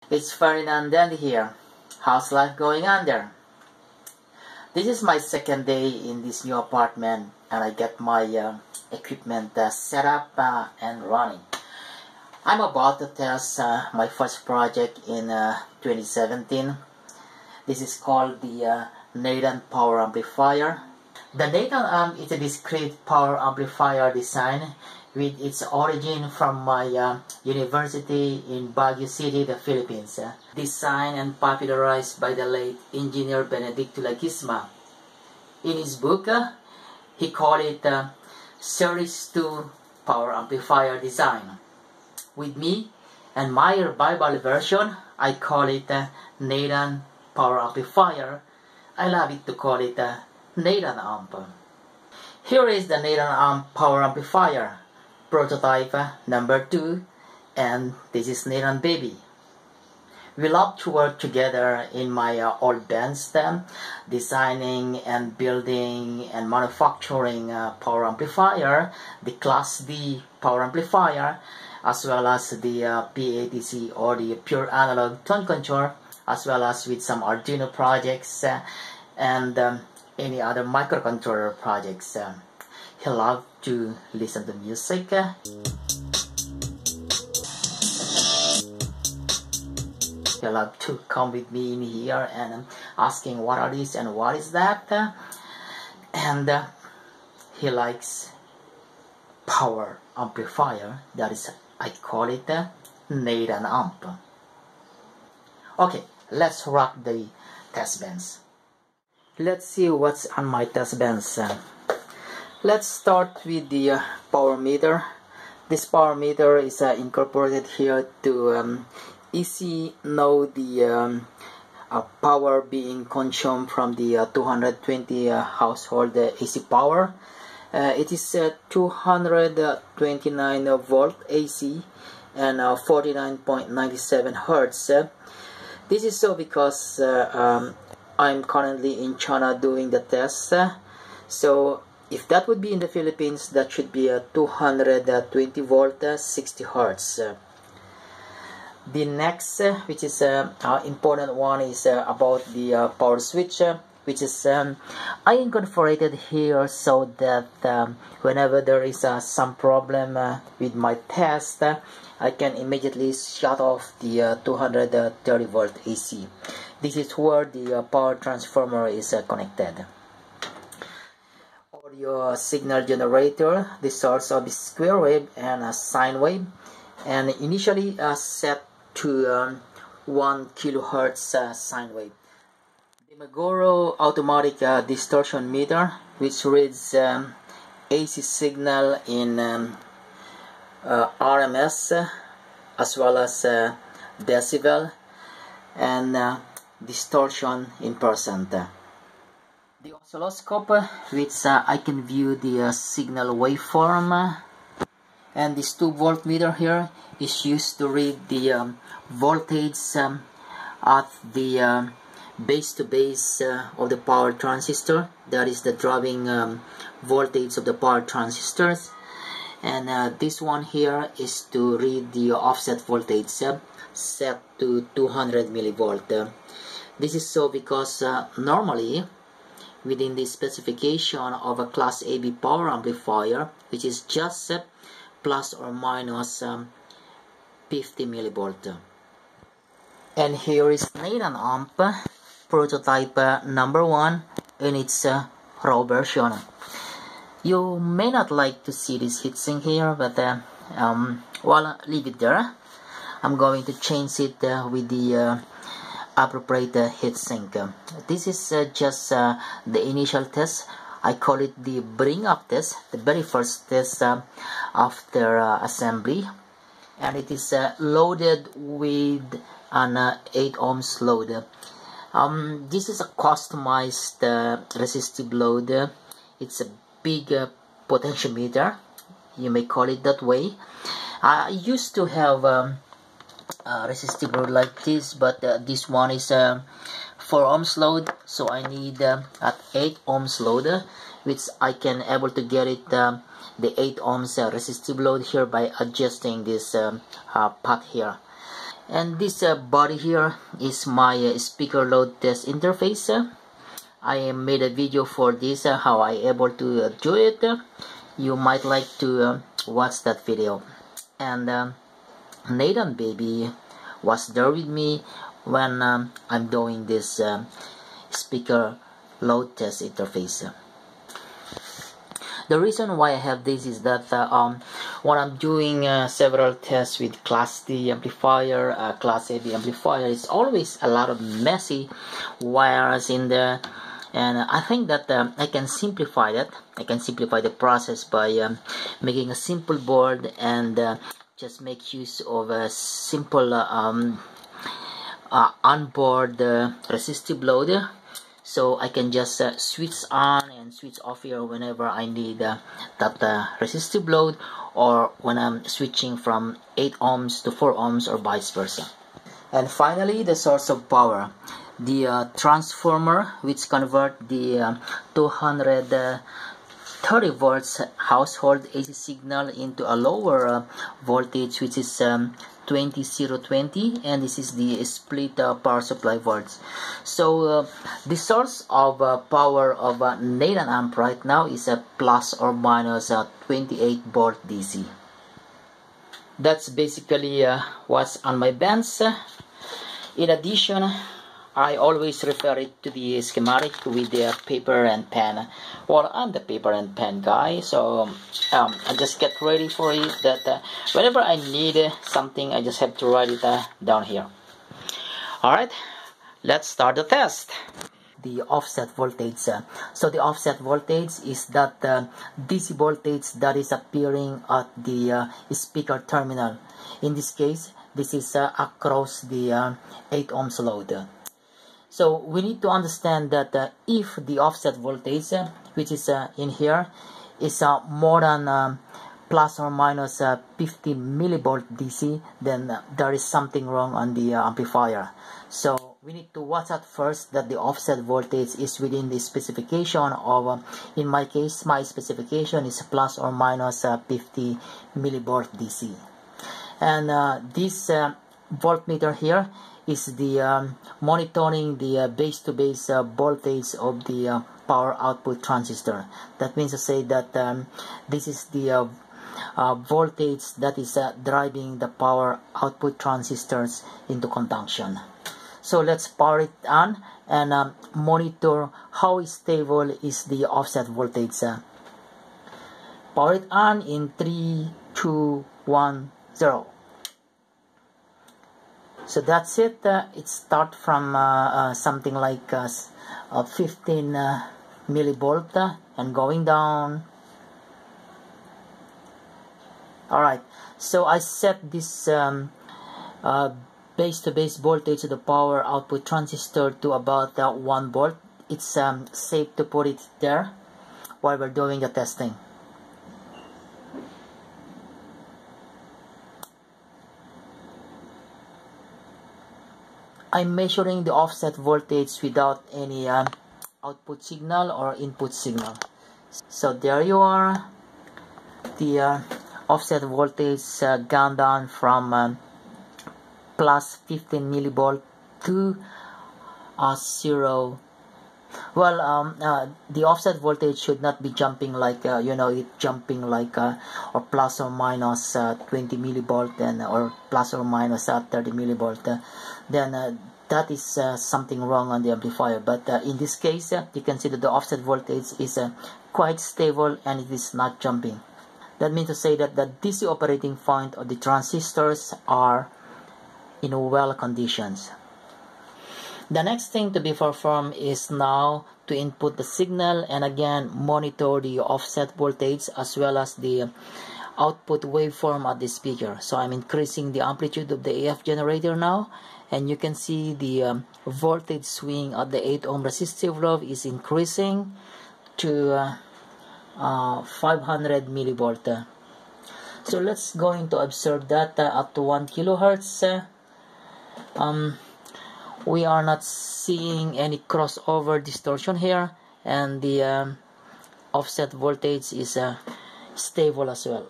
It's Ferdinand Dandy here. How's life going on there? This is my second day in this new apartment and I get my equipment set up and running. I'm about to test my first project in 2017. This is called the Hi-Fi Power Amplifier. The Hi-Fi is a discrete power amplifier design with its origin from my university in Baguio City, the Philippines. Designed and popularized by the late engineer Benedicto Lagisma. In his book, he called it Series 2 Power Amplifier Design. With me and my Bible version, I call it Hi-Fi Power Amplifier. I love it to call it Hi-Fi Amp. Here is the Hi-Fi Power Amplifier. Prototype number 2, and this is Hi-Fi Baby. We love to work together in my old bands, designing and building and manufacturing power amplifier, the Class D power amplifier, as well as the PATC or the pure analog tone control, as well as with some Arduino projects and any other microcontroller projects. He loved to listen to music. He loved to come with me in here and asking what are these and what is that. And he likes power amplifier. That is, I call it Hi-Fi Amp. Okay, let's rock the test bands. Let's see what's on my test bands. Let's start with the power meter. This power meter is incorporated here to easy know the power being consumed from the 220 household AC power. It is 229 volt AC and 49.97 Hertz. This is so because I'm currently in China doing the test. So if that would be in the Philippines, that should be a 220 volt 60 Hertz. The next, which is important one, is about the power switch, which is I incorporated here so that whenever there is some problem with my test, I can immediately shut off the 230 volt AC. This is where the power transformer is connected. Audio signal generator, the source of square wave and a sine wave, and initially set to 1 kilohertz sine wave. The Magoro automatic distortion meter, which reads AC signal in RMS as well as decibel and distortion in percent. The oscilloscope, which I can view the signal waveform, and this 2 voltmeter here is used to read the voltage at the base to base of the power transistor. That is the driving voltage of the power transistors. And this one here is to read the offset voltage set to 200 millivolt. This is so because normally within the specification of a Class AB power amplifier, which is just plus or minus 50 millivolt. And here is Hi-Fi Amp prototype number 1 in its raw version. You may not like to see this heatsink here, but well, leave it there. I'm going to change it with the appropriate heatsink. This is just the initial test. I call it the bring up test, the very first test after assembly, and it is loaded with an 8 ohms load. This is a customized resistive load. It's a big potentiometer, you may call it that way. I used to have a resistive load like this, but this one is 4 ohms load, so I need at 8 ohms load, which I can able to get it the 8 ohms resistive load here by adjusting this pot here. And this body here is my speaker load test interface. I made a video for this, how I able to do it. You might like to watch that video. And Nathan baby was there with me when I'm doing this speaker load test interface. The reason why I have this is that when I'm doing several tests with Class D amplifier, Class AB amplifier, it's always a lot of messy wires in there, and I think that I can simplify that. I can simplify the process by making a simple board and just make use of a simple onboard resistive load. So I can just switch on and switch off here whenever I need that resistive load, or when I'm switching from 8 ohms to 4 ohms or vice versa. And finally, the source of power. The transformer which convert the 230 volts household AC signal into a lower voltage, which is 20020, and this is the split power supply volts. So the source of power of Nathan amp right now is a plus or minus 28 volt DC. That's basically what's on my bands. In addition, I always refer it to the schematic with the paper and pen. Well, I'm the paper and pen guy, so I just get ready for it, that whenever I need something, I just have to write it down here. Alright, let's start the test. The offset voltage. So the offset voltage is that DC voltage that is appearing at the speaker terminal. In this case, this is across the 8 ohms load. So we need to understand that if the offset voltage, which is in here, is more than plus or minus 50 millivolt DC, then there is something wrong on the amplifier. So we need to watch out first that the offset voltage is within the specification of, in my case, my specification is plus or minus 50 millivolt DC. And this voltmeter here is the monitoring the base-to-base voltage of the power output transistor. That means to say that this is the voltage that is driving the power output transistors into conduction. So let's power it on and monitor how stable is the offset voltage. Power it on in 3, 2, 1, 0. So that's it. It starts from something like 15 millivolt and going down. Alright, so I set this base-to-base voltage of the power output transistor to about 1 volt. It's safe to put it there while we're doing the testing. I'm measuring the offset voltage without any output signal or input signal. So there you are. The offset voltage gone down from plus 15 millivolt to 0. Well, the offset voltage should not be jumping like it jumping like or plus or minus 20 millivolt and or plus or minus 30 millivolt. Then that is something wrong on the amplifier. But in this case, you can see that the offset voltage is quite stable and it is not jumping. That means to say that the DC operating point of the transistors are in well conditions. The next thing to be performed is now to input the signal and again monitor the offset voltage as well as the output waveform at the speaker. So I'm increasing the amplitude of the AF generator now, and you can see the voltage swing at the 8 ohm resistive load is increasing to 500 millivolt. So let's going to observe that up to 1 kilohertz. We are not seeing any crossover distortion here, and the offset voltage is stable as well.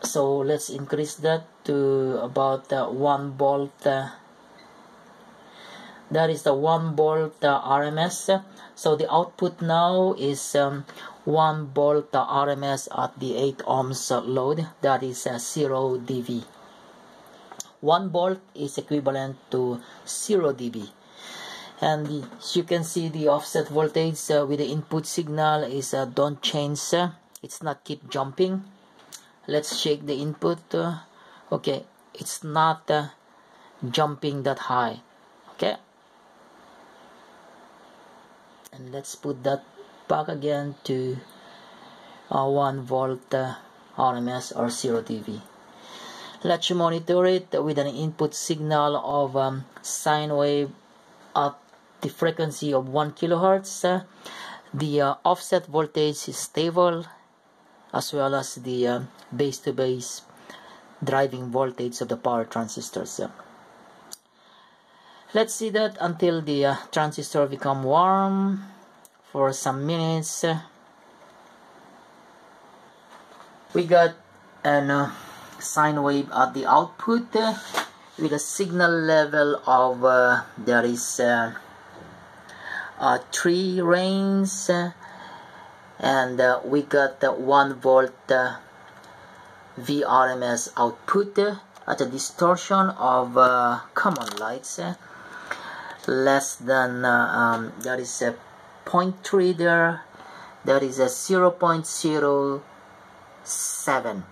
So let's increase that to about 1 volt. That is the 1 volt RMS. So the output now is 1 volt RMS at the 8 ohms load. That is 0 dB. 1 volt is equivalent to 0 dB. And as you can see, the offset voltage with the input signal is don't change. It's not keep jumping. Let's check the input. Okay, it's not jumping that high. Okay, and let's put that back again to 1 volt RMS or 0 dB. Let's monitor it with an input signal of sine wave at the frequency of 1 kilohertz. The offset voltage is stable, as well as the base-to-base driving voltage of the power transistors. Let's see that until the transistor become warm for some minutes. We got an sine wave at the output with a signal level of there is 3 range, and we got 1 volt VRMS output at a distortion of common lights less than there is a 0.3 there, there is a 0.07,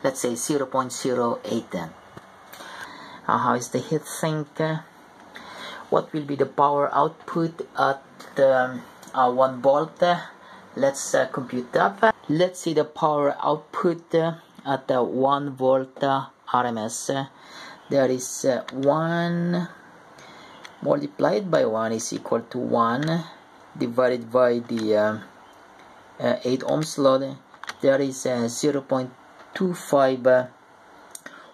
let's say 0.08 then. How is the heat sink? What will be the power output at 1 volt? Let's compute that. Let's see the power output at 1 volt RMS. There is 1 multiplied by 1 is equal to 1 divided by the 8 ohms load. There is 0.25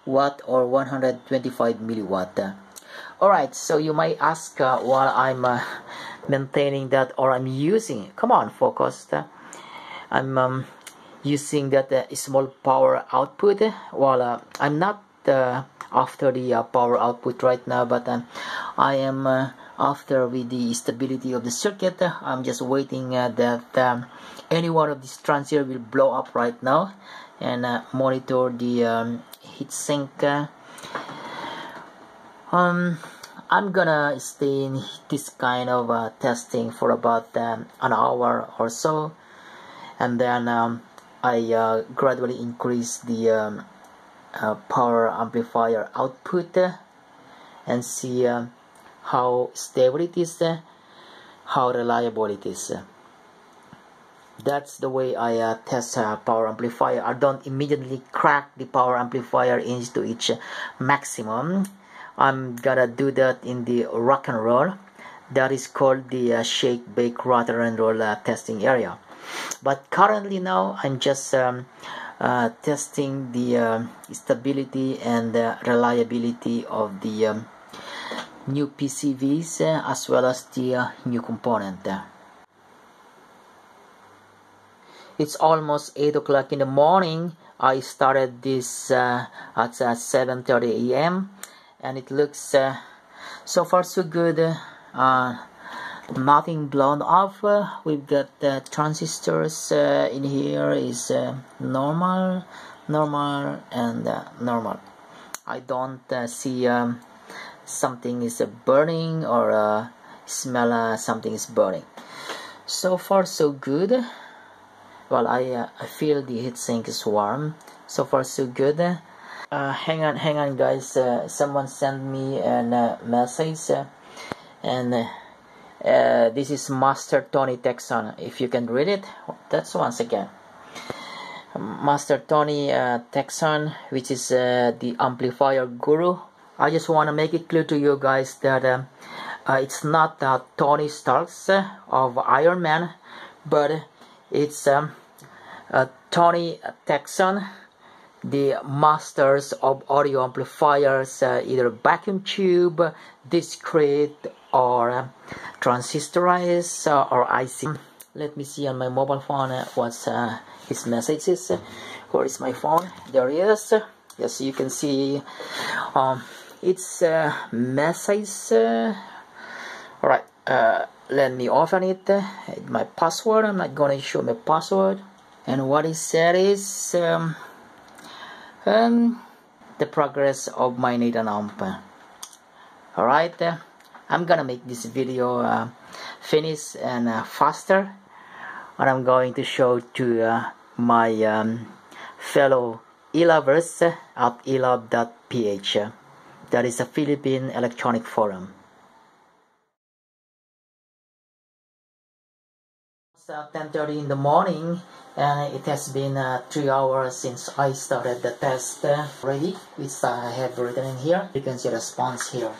watt or 125 milliwatt. Alright, so you might ask while I'm maintaining that, or I'm using, come on focus, I'm using that small power output. Well, I'm not after the power output right now, but I am after with the stability of the circuit. I'm just waiting that any one of these transistors will blow up right now, and monitor the heat sink. I'm gonna stay in this kind of testing for about an hour or so, and then I gradually increase the power amplifier output and see how stable it is, how reliable it is. That's the way I test power amplifier. I don't immediately crack the power amplifier into its maximum. I'm gonna do that in the rock and roll. That is called the shake, bake, rattle and roll testing area. But currently now I'm just testing the stability and reliability of the new PCBs as well as the new component. It's almost 8 o'clock in the morning. I started this at 7:30 a.m. and it looks so far so good. Nothing blown off. We've got transistors in here is normal, and normal. I don't see something is burning or smell something is burning. So far so good. Well, I feel the heatsink is warm. So far so good. Hang on guys, someone sent me a message, and this is Master Tony Texan. If you can read it, that's once again Master Tony Texan, which is the amplifier guru. I just want to make it clear to you guys that it's not Tony Starks of Iron Man, but it's Tony Texan, the masters of audio amplifiers, either vacuum tube, discrete, or transistorized, or IC. Let me see on my mobile phone what his message is. Where is my phone? There it is. Yes, you can see it's message. Alright, let me open it. My password, I'm not gonna show my password. And what it said is the progress of my Nathan amp. Alright, I'm gonna make this video finish and faster, and I'm going to show to my fellow e-lovers at elove.ph. That is a Philippine electronic forum. It's 10:30 in the morning, and it has been 3 hours since I started the test already, which I have written in here. You can see the response here.